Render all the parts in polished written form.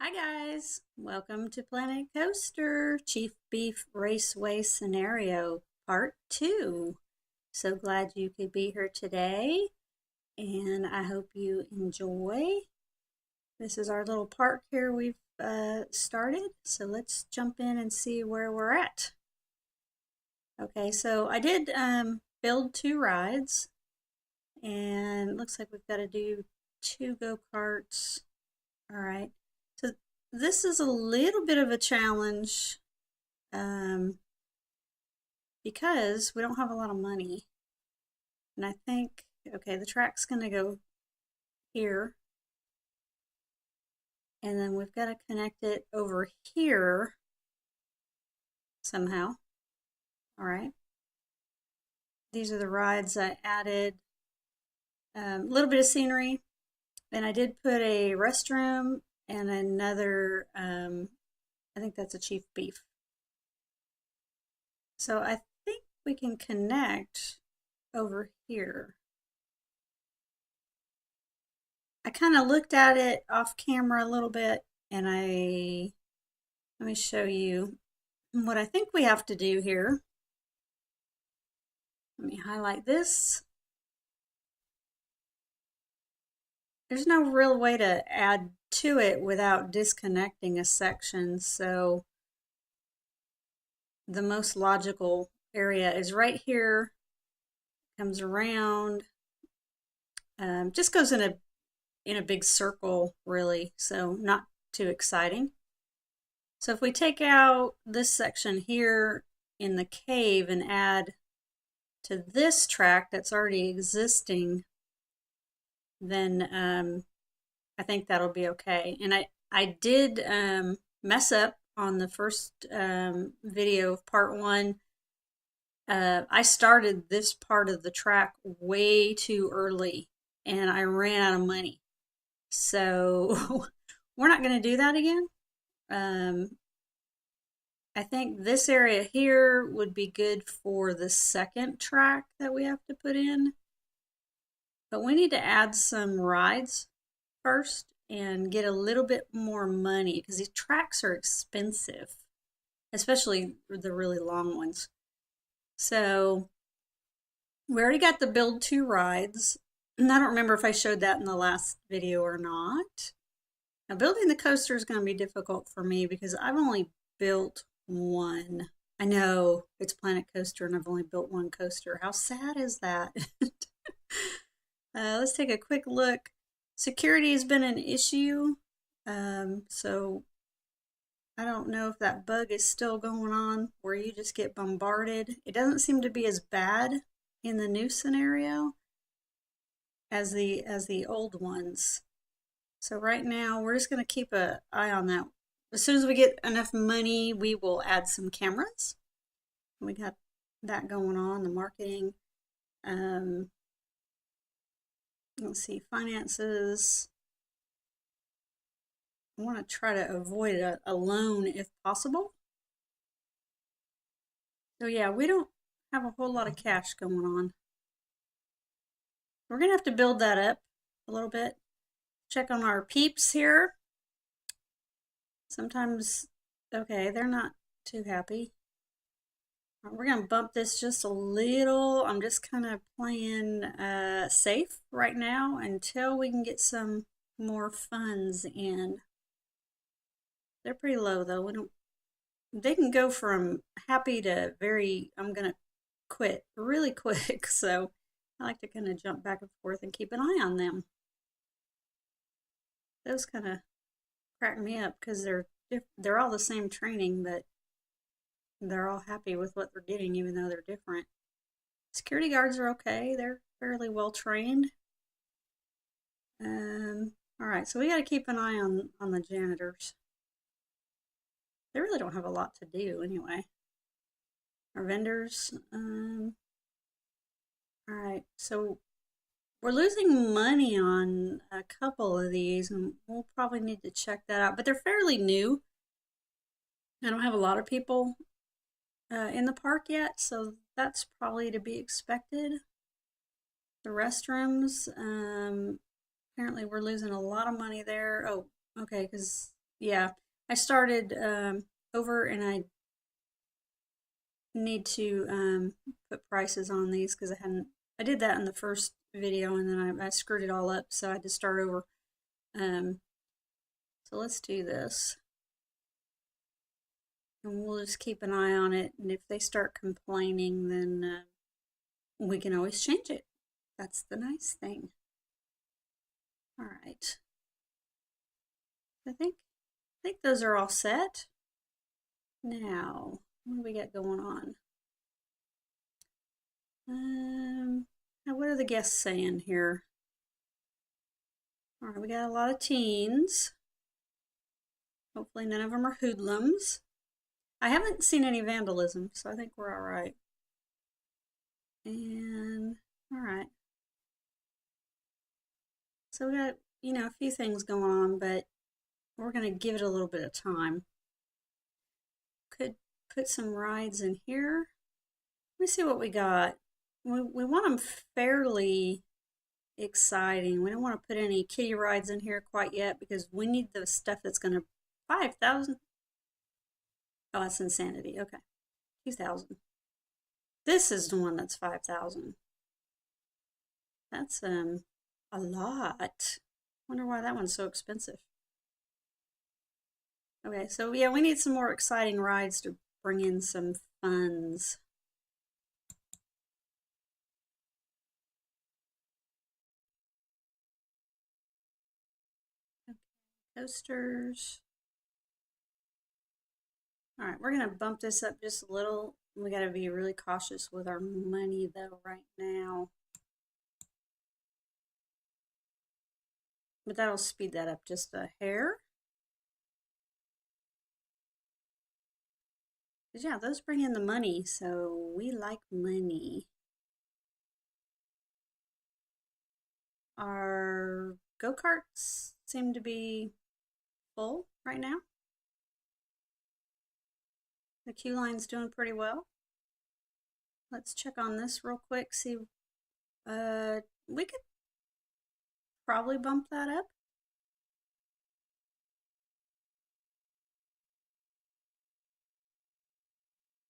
Hi guys, welcome to Planet Coaster Chief Beef Raceway Scenario Part 2. So glad you could be here today and I hope you enjoy. This is our little park here we've started, so let's jump in and see where we're at. Okay, so I did build 2 rides and it looks like we've got to do 2 go-karts. All right. So this is a little bit of a challenge because we don't have a lot of money. And I think, okay, the track's going to go here. And then we've got to connect it over here somehow. All right. These are the rides I added. A little bit of scenery. And I did put a restroom and another, I think that's a Chief Beef. So I think we can connect over here. I kind of looked at it off camera a little bit and let me show you what I think we have to do here. Let me highlight this. There's no real way to add to it without disconnecting a section, so the most logical area is right here, comes around, just goes in a big circle really, so not too exciting. So if we take out this section here in the cave and add to this track that's already existing, then I think that'll be okay. And I did mess up on the first video of part 1. I started this part of the track way too early and I ran out of money. So we're not going to do that again. I think this area here would be good for the second track that we have to put in. But we need to add some rides first and get a little bit more money because these tracks are expensive, especially the really long ones. So we already got the build 2 rides. And I don't remember if I showed that in the last video or not. Now building the coaster is going to be difficult for me because I've only built 1. I know it's Planet Coaster and I've only built 1 coaster. How sad is that? Let's take a quick look. Security has been an issue, so I don't know if that bug is still going on where you just get bombarded. It doesn't seem to be as bad in the new scenario as the old ones. So right now we're just going to keep an eye on that. As soon as we get enough money, we will add some cameras. We got that going on, the marketing. Let's see, finances. I want to try to avoid a loan if possible. So yeah, we don't have a whole lot of cash going on. We're going to have to build that up a little bit. Check on our peeps here. Sometimes, okay, they're not too happy. We're going to bump this just a little. I'm just kind of playing safe right now until we can get some more funds in. They're pretty low though. They can go from happy to very, I'm going to quit really quick. So I like to kind of jump back and forth and keep an eye on them. Those kind of crack me up because they're all the same training, but they're all happy with what they're getting, even though they're different. Security guards are okay. They're fairly well trained. All right, so we got to keep an eye on the janitors. They really don't have a lot to do anyway. Our vendors. All right, so we're losing money on a couple of these, and we'll probably need to check that out. But they're fairly new. I don't have a lot of people in the park yet, so that's probably to be expected. The restrooms, apparently we're losing a lot of money there. Oh, okay, because Yeah, I started over and I need to put prices on these because I did that in the first video and then I screwed it all up, so I had to start over. Um, so let's do this. And we'll just keep an eye on it, and if they start complaining, then we can always change it. That's the nice thing. All right. I think those are all set. Now, what do we got going on? Now what are the guests saying here? All right, we got a lot of teens. Hopefully none of them are hoodlums. I haven't seen any vandalism, so I think we're all right. And, all right. So we got, a few things going on, but we're going to give it a little bit of time. Could put some rides in here. Let me see what we got. We want them fairly exciting. We don't want to put any kiddie rides in here quite yet because we need the stuff that's going to 5,000. Oh, that's insanity. Okay. 2,000. This is the one that's 5,000. That's a lot. Wonder why that one's so expensive. Okay, so yeah, we need some more exciting rides to bring in some funds. Okay, coasters. All right, we're gonna bump this up just a little. We gotta be really cautious with our money though right now. But that'll speed that up just a hair. But yeah, those bring in the money, so we like money. Our go-karts seem to be full right now. The queue line's doing pretty well. Let's check on this real quick, see, we could probably bump that up.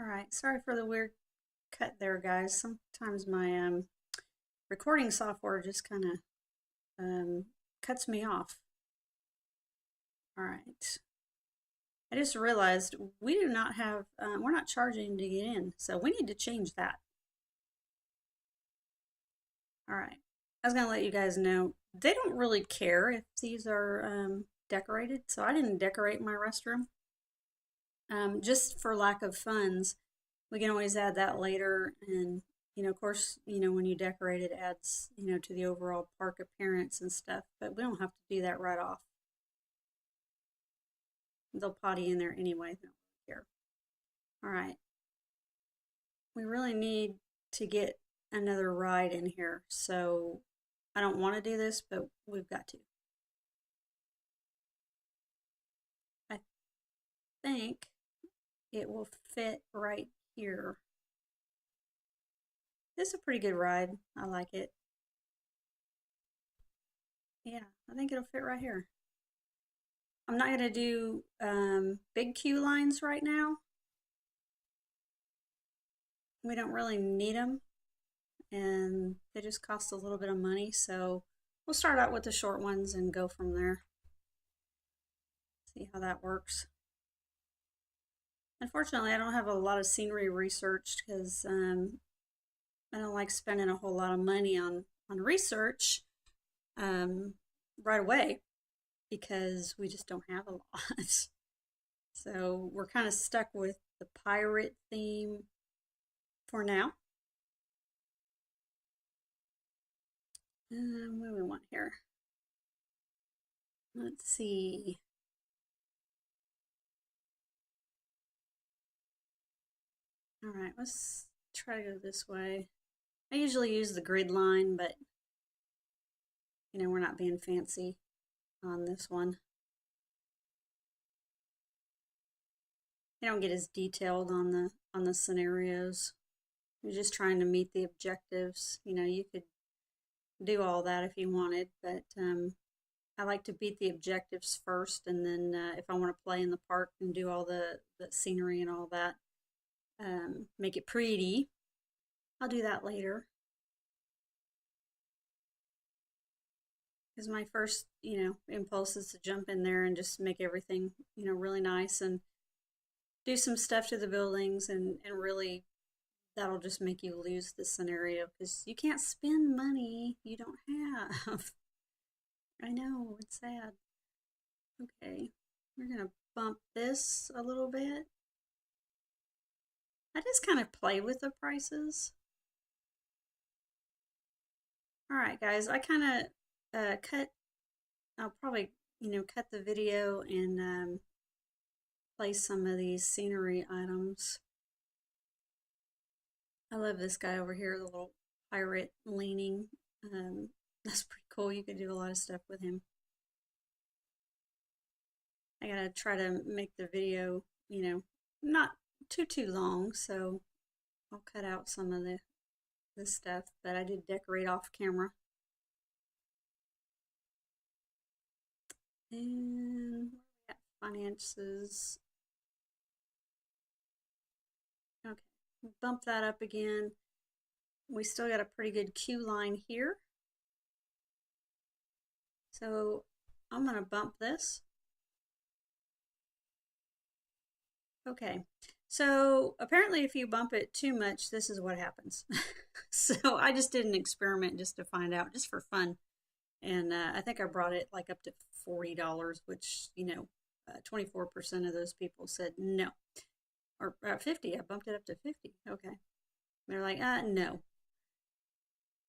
All right, sorry for the weird cut there, guys. Sometimes my recording software just kind of cuts me off. All right. I just realized we do not have, we're not charging to get in, so we need to change that. All right. I was going to let you guys know, they don't really care if these are decorated, so I didn't decorate my restroom. Just for lack of funds, we can always add that later, and of course, when you decorate it adds, to the overall park appearance and stuff, but we don't have to do that right off. They'll potty in there anyway, they don't care. All right. We really need to get another ride in here, so I don't want to do this, but we've got to. I think it will fit right here. This is a pretty good ride. I like it. Yeah, I think it'll fit right here. I'm not going to do big queue lines right now. We don't really need them, and they just cost a little bit of money, so we'll start out with the short ones and go from there. See how that works. Unfortunately, I don't have a lot of scenery researched because I don't like spending a whole lot of money on research right away because we just don't have a lot. So we're kind of stuck with the pirate theme for now. What do we want here? Let's see. All right, let's try to go this way. I usually use the grid line, but we're not being fancy on this one. They don't get as detailed on the scenarios. You're just trying to meet the objectives. You could do all that if you wanted, but I like to beat the objectives first, and then if I want to play in the park and do all the scenery and all that, make it pretty, I'll do that later. Because my first, impulse is to jump in there and just make everything, really nice and do some stuff to the buildings, and really that'll just make you lose the scenario because you can't spend money you don't have. I know, it's sad. Okay, we're gonna bump this a little bit. I just kind of play with the prices. All right, guys, I kind of I'll probably, cut the video and place some of these scenery items. I love this guy over here, the little pirate leaning. That's pretty cool. You could do a lot of stuff with him. I gotta try to make the video, not too long, so I'll cut out some of this stuff, but I did decorate off camera. And we got finances. Okay, bump that up again. We still got a pretty good queue line here. So I'm gonna bump this. Okay, so apparently if you bump it too much, this is what happens. So I just did an experiment just to find out, just for fun. And I think I brought it like up to $40, which, 24% of those people said no. Or 50, I bumped it up to 50. Okay. They're like, no.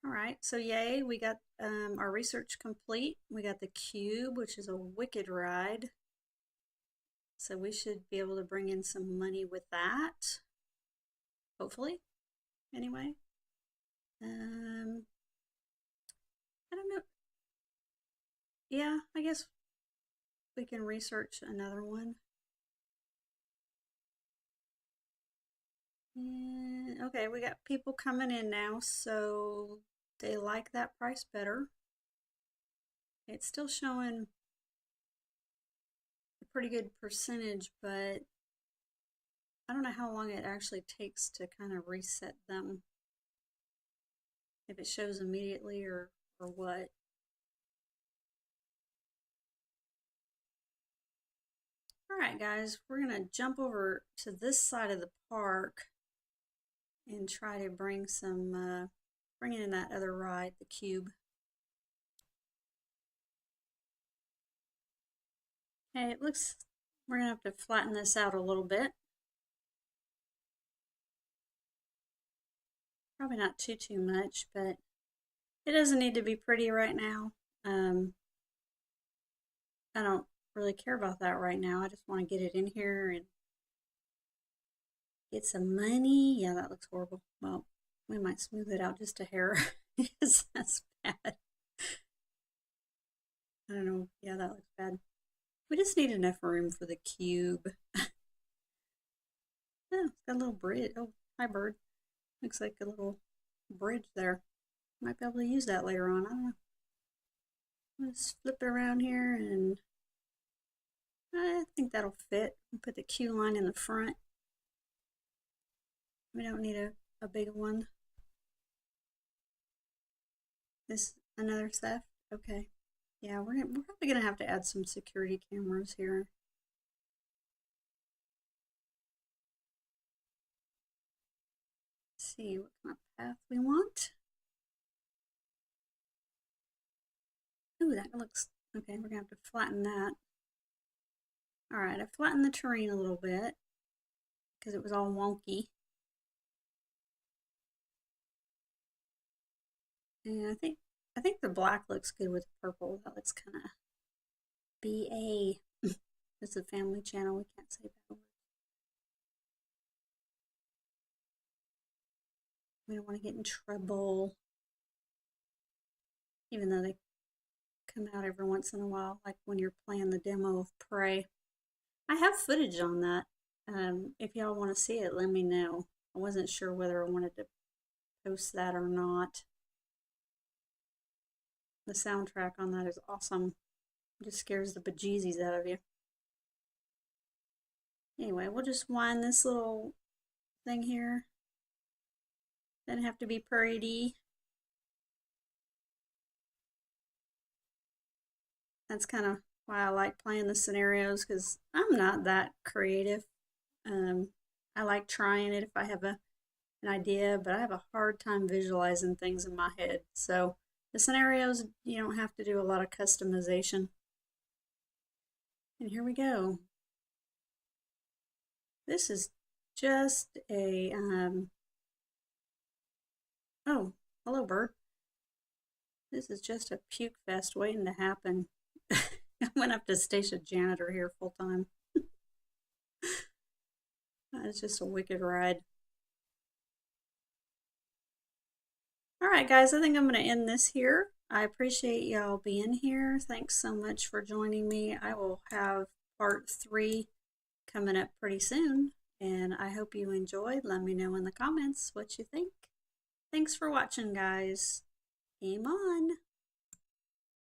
All right, so yay, we got our research complete. We got the cube, which is a wicked ride. So we should be able to bring in some money with that. Hopefully, anyway. I don't know. Yeah, I guess we can research another one. And, okay, we got people coming in now, so they like that price better. It's still showing a pretty good percentage, but I don't know how long it actually takes to kind of reset them. If it shows immediately or what. All right, guys, we're going to jump over to this side of the park and try to bring in that other ride, the cube. Okay, it looks, we're going to have to flatten this out a little bit. Probably not too much, but it doesn't need to be pretty right now. I don't really care about that right now. I just want to get it in here and get some money. Yeah, that looks horrible. Well, we might smooth it out just a hair because that's bad. I don't know. Yeah, that looks bad. We just need enough room for the cube. Oh, it's got a little bridge. Oh, hi, bird. Looks like a little bridge there. Might be able to use that later on. I don't know. Let's flip it around here, and I think that'll fit. Put the queue line in the front. We don't need a big one. This another theft? Okay. Yeah, we're probably gonna have to add some security cameras here. Let's see what kind of path we want. Ooh, that looks okay. We're gonna have to flatten that. All right, I flattened the terrain a little bit because it was all wonky. And I think the black looks good with purple. That looks kind of BA. It's a family channel. We can't say bad words. We don't want to get in trouble. Even though they come out every once in a while, like when you're playing the demo of Prey. I have footage on that. If y'all want to see it, let me know. I wasn't sure whether I wanted to post that or not. The soundtrack on that is awesome. It just scares the bejesus out of you. Anyway, we'll just wind this little thing here. Doesn't have to be pretty. That's kind of why I like playing the scenarios, because I'm not that creative. I like trying it if I have an idea, but I have a hard time visualizing things in my head. So the scenarios, you don't have to do a lot of customization. And here we go. This is just a, oh, hello, bird. This is just a puke fest waiting to happen. I went up to station janitor here full time. It's just a wicked ride. All right, guys, I think I'm going to end this here. I appreciate y'all being here. Thanks so much for joining me. I will have part 3 coming up pretty soon, and I hope you enjoyed. Let me know in the comments what you think. Thanks for watching, guys. Game on.